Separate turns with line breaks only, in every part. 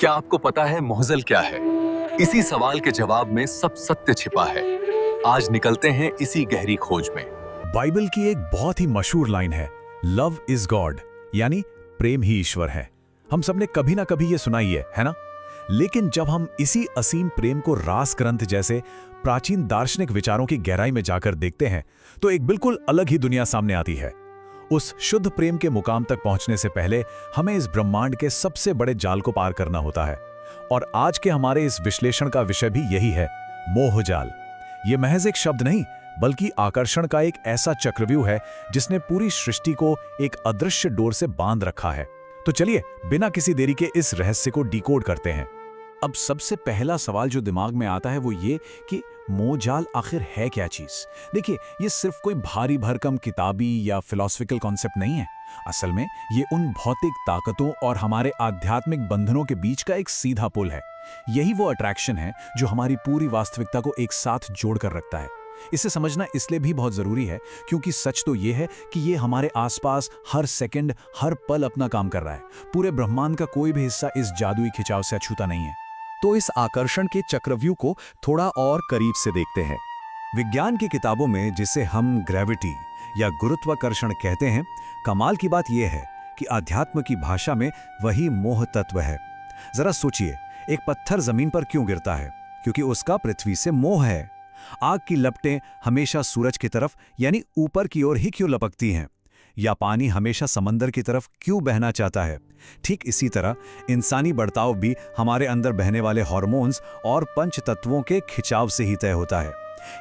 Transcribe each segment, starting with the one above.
क्या आपको पता है मोहज़ल क्या है? इसी सवाल के जवाब में सब सत्य छिपा है। आज निकलते हैं इसी गहरी खोज में।
बाइबल की एक बहुत ही मशहूर लाइन है, लव इज गॉड, यानी प्रेम ही ईश्वर है। हम सबने कभी ना कभी ये सुना ही है ना? लेकिन जब हम इसी असीम प्रेम को रास ग्रंथ जैसे प्राचीन दार्शनिक विचारों की गहराई में जाकर देखते हैं, तो एक बिल्कुल अलग ही दुनिया सामने आती है। उस शुद्ध प्रेम के मुकाम तक पहुंचने से पहले हमें इस ब्रह्मांड के सबसे बड़े जाल को पार करना होता है। और आज के हमारे इस विश्लेषण का विषय भी यही है, मोहजाल। ये महज एक शब्द नहीं, बल्कि आकर्षण का एक ऐसा चक्रव्यूह है जिसने पूरी सृष्टि को एक अदृश्य डोर से बांध रखा है। तो चलिए बिना किसी देरी के इस रहस्य को डिकोड करते हैं। अब सबसे पहला सवाल जो दिमाग में आता है वो ये कि मोहजाल आखिर है क्या चीज। देखिए, ये सिर्फ कोई भारी भरकम किताबी या फिलॉसफिकल कॉन्सेप्ट नहीं है। असल में ये उन भौतिक ताकतों और हमारे आध्यात्मिक बंधनों के बीच का एक सीधा पुल है। यही वो अट्रैक्शन है जो हमारी पूरी वास्तविकता को एक साथ जोड़कर रखता है। इसे समझना इसलिए भी बहुत जरूरी है क्योंकि सच तो ये है कि ये हमारे आसपास हर सेकंड, हर पल अपना काम कर रहा है। पूरे ब्रह्मांड का कोई भी हिस्सा इस जादुई खिंचाव से अछूता नहीं है।
तो इस आकर्षण के चक्रव्यूह को थोड़ा और करीब से देखते हैं। विज्ञान की किताबों में जिसे हम ग्रेविटी या गुरुत्वाकर्षण कहते हैं, कमाल की बात यह है कि अध्यात्म की भाषा में वही मोह तत्व है। जरा सोचिए, एक पत्थर जमीन पर क्यों गिरता है? क्योंकि उसका पृथ्वी से मोह है। आग की लपटें हमेशा सूरज की तरफ यानी ऊपर की ओर ही क्यों लपकती हैं? या पानी हमेशा समंदर की तरफ क्यों बहना चाहता है? ठीक इसी तरह इंसानी बर्ताव भी हमारे अंदर बहने वाले हार्मोन्स और पंच तत्वों के खिंचाव से ही तय होता है।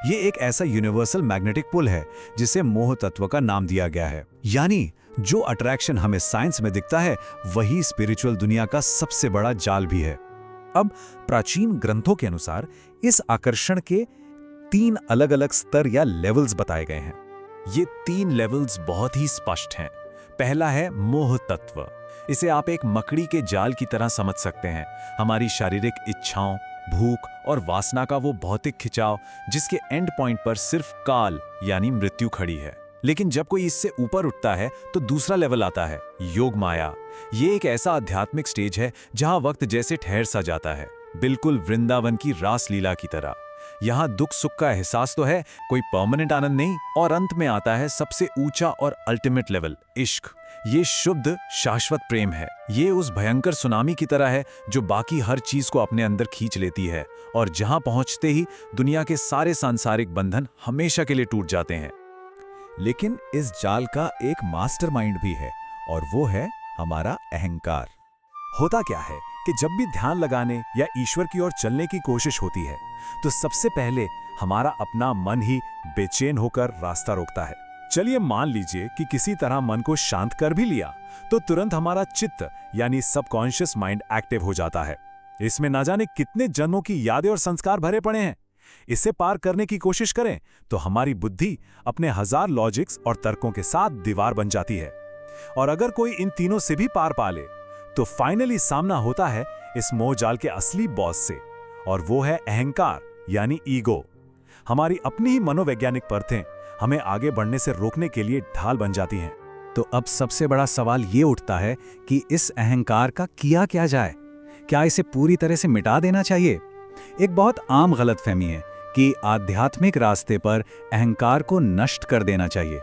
ये एक ऐसा यूनिवर्सल मैग्नेटिक पुल है जिसे मोह तत्व का नाम दिया गया है। यानी जो अट्रैक्शन हमें साइंस में दिखता है, वही स्पिरिचुअल दुनिया का सबसे बड़ा जाल भी है।
अब प्राचीन ग्रंथों के अनुसार इस आकर्षण के 3 अलग-अलग स्तर या लेवल्स बताए गए हैं। ये 3 लेवल्स बहुत ही स्पष्ट हैं। पहला है मोह तत्व। इसे आप एक मकड़ी के जाल की तरह समझ सकते हैं। हमारी शारीरिक इच्छाओं, भूख और वासना का वो भौतिक खिंचाव जिसके एंड पॉइंट पर सिर्फ काल यानी मृत्यु खड़ी है। लेकिन जब कोई इससे ऊपर उठता है तो दूसरा लेवल आता है, योग माया। ये एक ऐसा आध्यात्मिक स्टेज है जहां वक्त जैसे ठहर सा जाता है, बिल्कुल वृंदावन की रास लीला की तरह। यहाँ दुख सुख का एहसास तो है, कोई परमानेंट आनंद नहीं। और अंत में आता है सबसे ऊंचा और अल्टीमेट लेवल, इश्क। ये शुद्ध शाश्वत प्रेम है। ये उस भयंकर सुनामी की तरह है जो बाकी हर चीज को अपने अंदर खींच लेती है और जहां पहुंचते ही दुनिया के सारे सांसारिक बंधन हमेशा के लिए टूट जाते हैं।
लेकिन इस जाल का एक मास्टरमाइंड भी है और वो है हमारा अहंकार। होता क्या है कि जब भी ध्यान लगाने या ईश्वर की ओर चलने की कोशिश होती है तो सबसे पहले हमारा अपना मन ही बेचैन होकर रास्ता रोकता है। चलिए मान लीजिए कि किसी तरह मन को शांत कर भी लिया तो तुरंत हमारा चित्त यानी सबकॉन्शियस माइंड एक्टिव हो जाता है। इसमें ना जाने कितने जन्मों की यादें और संस्कार भरे पड़े हैं। इसे पार करने की कोशिश करें तो हमारी बुद्धि अपने 1000 लॉजिक्स और तर्कों के साथ दीवार बन जाती है। और अगर कोई इन तीनों से भी पार पा ले तो फाइनली सामना होता है इस मोहजाल के असली बॉस से, और वो है अहंकार यानी ईगो। हमारी अपनी ही मनोवैज्ञानिक परतें हमें आगे बढ़ने से रोकने के लिए ढाल बन जाती हैं।
तो अब सबसे बड़ा सवाल ये उठता है कि इस अहंकार का किया क्या जाए? क्या इसे पूरी तरह से मिटा देना चाहिए? एक बहुत आम गलतफहमी है कि आध्यात्मिक रास्ते पर अहंकार को नष्ट कर देना चाहिए।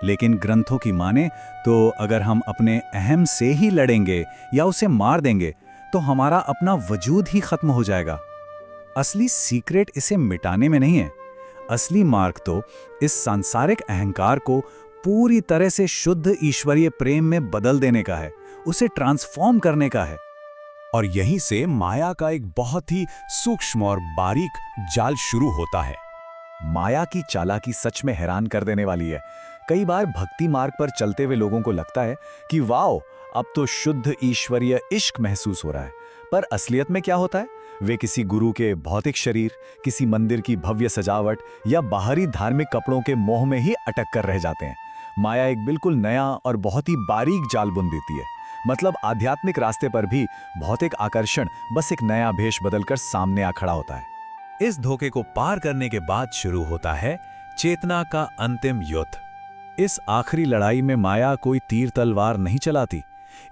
लेकिन ग्रंथों की माने तो अगर हम अपने अहम से ही लड़ेंगे या उसे मार देंगे तो हमारा अपना वजूद ही खत्म हो जाएगा। असली सीक्रेट इसे मिटाने में नहीं है। असली मार्ग तो इस सांसारिक अहंकार को पूरी तरह से शुद्ध ईश्वरीय प्रेम में बदल देने का है, उसे ट्रांसफॉर्म करने का है।
और यहीं से माया का एक बहुत ही सूक्ष्म और बारीक जाल शुरू होता है।
माया की चालाकी सच में हैरान कर देने वाली है। कई बार भक्ति मार्ग पर चलते हुए लोगों को लगता है कि वाओ, अब तो शुद्ध ईश्वरीय इश्क महसूस हो रहा है। पर असलियत में क्या होता है? वे किसी गुरु के भौतिक शरीर, किसी मंदिर की भव्य सजावट या बाहरी धार्मिक कपड़ों के मोह में ही अटक कर रह जाते हैं। माया एक बिल्कुल नया और बहुत ही बारीक जाल बुन देती है। मतलब आध्यात्मिक रास्ते पर भी भौतिक आकर्षण बस एक नया भेष बदलकर सामने आ खड़ा होता है।
इस धोखे को पार करने के बाद शुरू होता है चेतना का अंतिम युद्ध।
इस आखिरी लड़ाई में माया कोई तीर तलवार नहीं चलाती।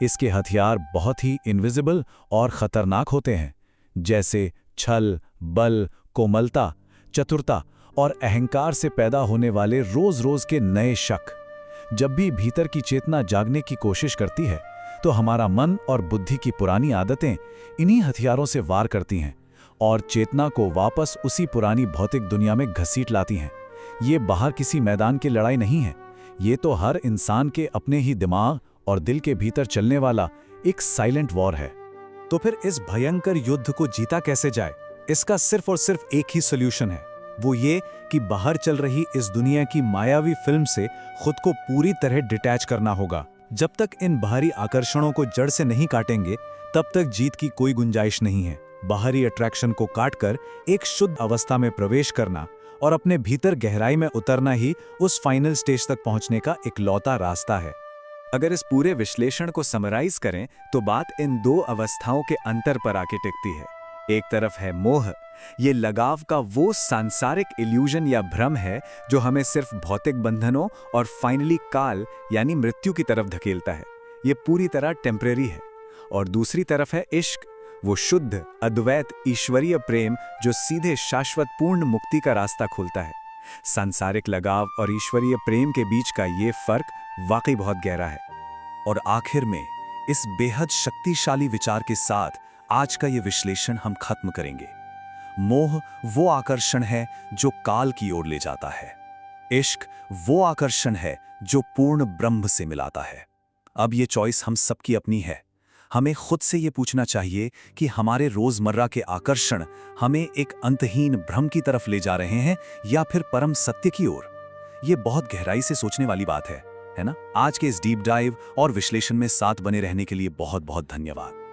इसके हथियार बहुत ही इनविजिबल और खतरनाक होते हैं, जैसे छल, बल, कोमलता, चतुरता और अहंकार से पैदा होने वाले रोज-रोज के नए शक। जब भी भीतर की चेतना जागने की कोशिश करती है, तो हमारा मन और बुद्धि की पुरानी आदतें इन्हीं हथियारों से वार करती हैं और चेतना को वापस उसी पुरानी भौतिक दुनिया में घसीट लाती हैं। ये बाहर किसी मैदान की लड़ाई नहीं है, ये तो हर इंसान के अपने ही दिमाग और दिल के भीतर चलने वाला एक साइलेंट वॉर है।
तो फिर इस भयंकर युद्ध को जीता कैसे जाए? इसका सिर्फ और सिर्फ एक ही सॉल्यूशन है, वो ये कि बाहर चल रही इस दुनिया की मायावी फिल्म से खुद को पूरी तरह डिटैच करना होगा। जब तक इन बाहरी आकर्षणों को जड़ से नहीं काटेंगे, तब तक जीत की कोई गुंजाइश नहीं है। बाहरी अट्रैक्शन को काटकर एक शुद्ध अवस्था में प्रवेश करना और अपने भीतर गहराई में उतरना ही उस फाइनल स्टेज तक पहुंचने का इकलौता रास्ता है। अगर इस पूरे विश्लेषण को समराइज करें तो बात इन दो अवस्थाओं के अंतर पर आके टिकती है। एक तरफ है मोह, ये लगाव का वो सांसारिक इल्यूजन या भ्रम है जो हमें सिर्फ भौतिक बंधनों और फाइनली काल यानी मृत्यु की तरफ धकेलता है। ये पूरी तरह टेम्परेरी है। और दूसरी तरफ है इश्क, वो शुद्ध, अद्वैत, ईश्वरीय प्रेम जो सीधे शाश्वत पूर्ण मुक्ति का रास्ता खोलता है। सांसारिक लगाव और ईश्वरीय प्रेम के बीच का ये फर्क वाकई बहुत गहरा है। और आखिर में इस बेहद शक्तिशाली विचार के साथ आज का ये विश्लेषण हम खत्म करेंगे। मोह वो आकर्षण है जो काल की ओर ले जाता है। इश्क वो आकर्षण है जो पूर्ण ब्रह्म से मिलाता है। अब ये चॉइस हम सबकी अपनी है। हमें खुद से ये पूछना चाहिए कि हमारे रोजमर्रा के आकर्षण हमें एक अंतहीन भ्रम की तरफ ले जा रहे हैं या फिर परम सत्य की ओर। ये बहुत गहराई से सोचने वाली बात है ना? आज के इस डीप डाइव और विश्लेषण में साथ बने रहने के लिए बहुत बहुत धन्यवाद।